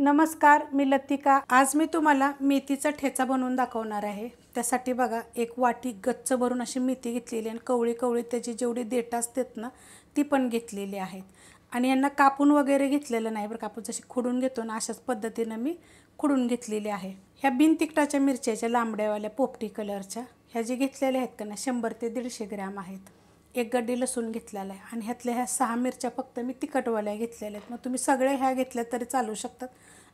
नमस्कार, मी लतिका। आज मी तुम्हाला मेथीचा ठेचा बनवून दाखवणार आहे। त्यासाठी बघा एक वाटी गच्च भरून अशी मेथी घेतलेली आणि कवळी कवळी त्याची जेवढी देठ असतात ना ती पण घेतलेली आहेत। आणि यांना कापून वगैरे घेतलेलं नाही बरं का, आपण जशी खुडून घेतो ना अशाच पद्धतीने मी खुडून घेतलेली आहे। ह्या बिन तिखटाच्या मिरच्याच्या लांबड्यावाल्या पोपटी कलरच्या ह्या जे घेतलेल्या आहेत का ना 100 ते 150 ग्रॅम आहेत। एक गड्डी लसूण घेतलेला आहे आणि ह्यातल्या ह्या 6 मिरच्या फक्त मी तिखटवाल्या घेतलेल्या आहेत। मग तुम्ही सगळे ह्या घेतल्या तरी चालू शकतात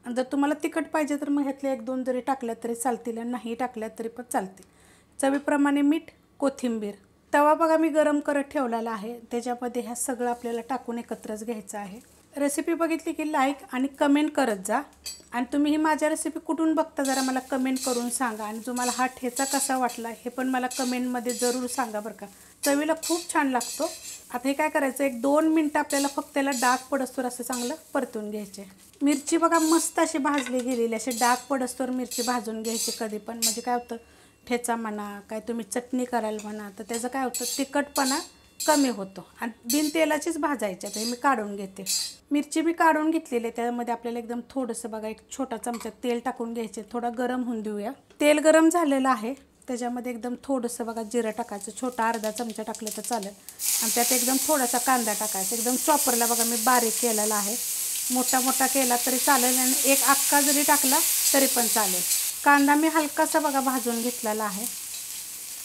आणि जर तुम्हाला तिखट पाहिजे तर मग ह्यातल्या 1-2 जरी टाकल्या तरी चालतील आणि नाही टाकल्या तरी पण चालतील। चवीप्रमाणे मीठ, कोथिंबीर। तवा बघा मी गरम करत ठेवलेला आहे, त्याच्यामध्ये ह्या सगळं आपल्याला टाकून एकत्रच घ्यायचं आहे। रेसिपी बघितली की लाईक आणि कमेंट करत जा आणि तुम्ही ही माझ्या रेसिपी कुठून बघता जरा मला कमेंट करून सांगा आणि तुम्हाला हा ठेचा कसा वाटला हे पण मला कमेंटमध्ये जरूर सांगा बरं का। चवीला खूप छान लागतो। आता हे काय करायचं, 1-2 मिनिटं आपल्याला फक्त त्याला डाग पडस्तोर असं चांगलं परतून घ्यायचे। मिरची बघा मस्त अशी भाजली गेलेली, असे डाग पडस्तोर मिरची भाजून घ्यायची कधी पण, म्हणजे काय होतं ठेचा म्हणा काय तुम्ही चटणी कराल म्हणा तर त्याचं काय होतं तिखटपणा कमी होतो आणि बिन तेलाचीच भाजायची। आता हे मी काढून घेते। मिरची मी काढून घेतलेली आहे, त्यामध्ये आपल्याला एकदम थोडंसं बघा एक छोटा चमचा तेल टाकून घ्यायचे। थोडा गरम होऊन देऊया। तेल गरम झालेलं आहे, त्याच्यामध्ये एकदम थोडंसं बघा जिरं टाकायचं, छोटा अर्धा चमचा टाकलं तर चालेल आणि त्यात एकदम थोडासा कांदा टाकायचा। एकदम चॉपरला बघा मी बारीक केलेला आहे, मोठा मोठा केला तरी चालेल आणि एक अख्खा जरी टाकला तरी पण चालेल। कांदा मी हलकासा बघा भाजून घेतलेला आहे,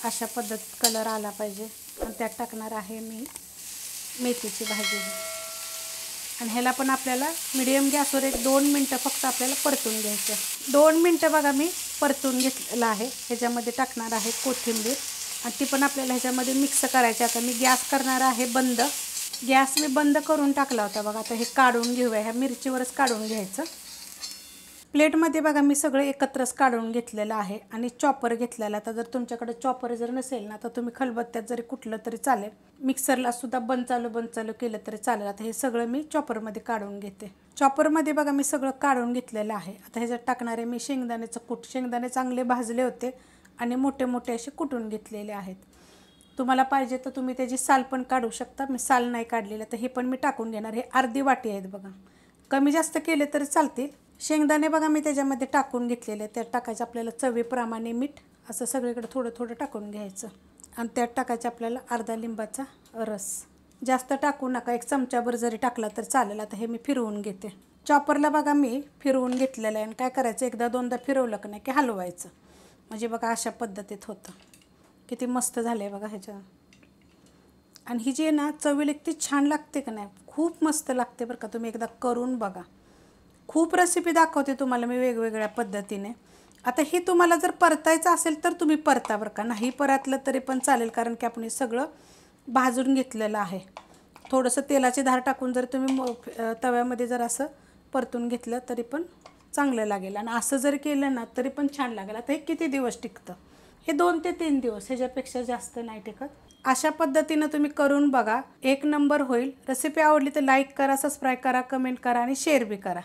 अशा पद्धतीत कलर आला पाहिजे आणि त्यात टाकणार आहे मी मेथीची भाजी आणि ह्याला पण आपल्याला मीडियम गॅसवर 1-2 मिनटं फक्त आपल्याला परतून घ्यायचं। 2 मिनटं बघा मी परतून घेतलेलं आहे। ह्याच्यामध्ये टाकणार आहे कोथिंबीर आणि ती पण आपल्याला ह्याच्यामध्ये मिक्स करायची। आता मी गॅस करणार आहे बंद। गॅस मी बंद करून टाकला होता बघा। आता हे काढून घेऊया, ह्या मिरचीवरच काढून घ्यायचं। प्लेटमध्ये बघा मी सगळं एकत्रच काढून घेतलेलं आहे आणि चॉपर घेतलेला। आता जर तुमच्याकडे चॉपर जर नसेल ना तर तुम्ही खलबत्त्यात जरी कुठलं तरी चालेल, मिक्सरला सुद्धा बंद चालू केलं तरी चालेल। आता हे सगळं मी चॉपरमध्ये काढून घेते। चॉपरमध्ये बघा मी सगळं काढून घेतलेलं आहे। आता ह्याच्यात टाकणार आहे मी शेंगदाण्याचं कूट। शेंगदाणे चांगले भाजले होते आणि मोठे मोठे असे कुटून घेतलेले आहेत। तुम्हाला पाहिजे तर तुम्ही त्याची साल पण काढू शकता, मी साल नाही काढलेलं। तर हे पण मी टाकून घेणार। हे अर्धी वाटी आहेत बघा, कमी जास्त केले तरी चालतील। शेंगदाणे बघा मी त्याच्यामध्ये टाकून घेतलेले, त्यात टाकायचं आपल्याला चवीप्रमाणे मीठ, असं सगळीकडे थोडं थोडं टाकून घ्यायचं आणि त्यात टाकायचं आपल्याला अर्धा लिंबाचा रस। जास्त टाकू नका, 1 चमचाभर जरी टाकला तर चालेल। आता हे मी फिरवून घेते। चॉपरला बघा मी फिरवून घेतलेलं आहे आणि काय करायचं 1-2दा फिरवलं की नाही की हलवायचं, म्हणजे बघा अशा पद्धतीत होतं। किती मस्त झालं आहे बघा ह्याच्या। आणि ही जी ना चवीला किती छान लागते का नाही, खूप मस्त लागते बरं का। तुम्ही एकदा करून बघा। खूप रेसिपी दाखवते तुम्हाला मी वेगवेगळ्या पद्धतीने। आता हे तुम्हाला जर परतायचं असेल तर तुम्ही परता बरं का, नाही परतलं तरी पण चालेल, कारण की आपण हे सगळं भाजून घेतलेलं आहे। थोडंसं तेलाची धार टाकून जर तुम्ही तव्यामध्ये जर असं परतून घेतलं तरी पण चांगलं लागेल आणि असं जर केलं ना तरी पण छान लागेल। आता हे किती दिवस टिकतं, हे 2 ते 3 दिवस, ह्याच्यापेक्षा जास्त नाही टिकत। अशा पद्धतीनं तुम्ही करून बघा, 1 नंबर होईल। रेसिपी आवडली तर लाईक करा, सबस्क्राईब करा, कमेंट करा आणि शेअर बी करा।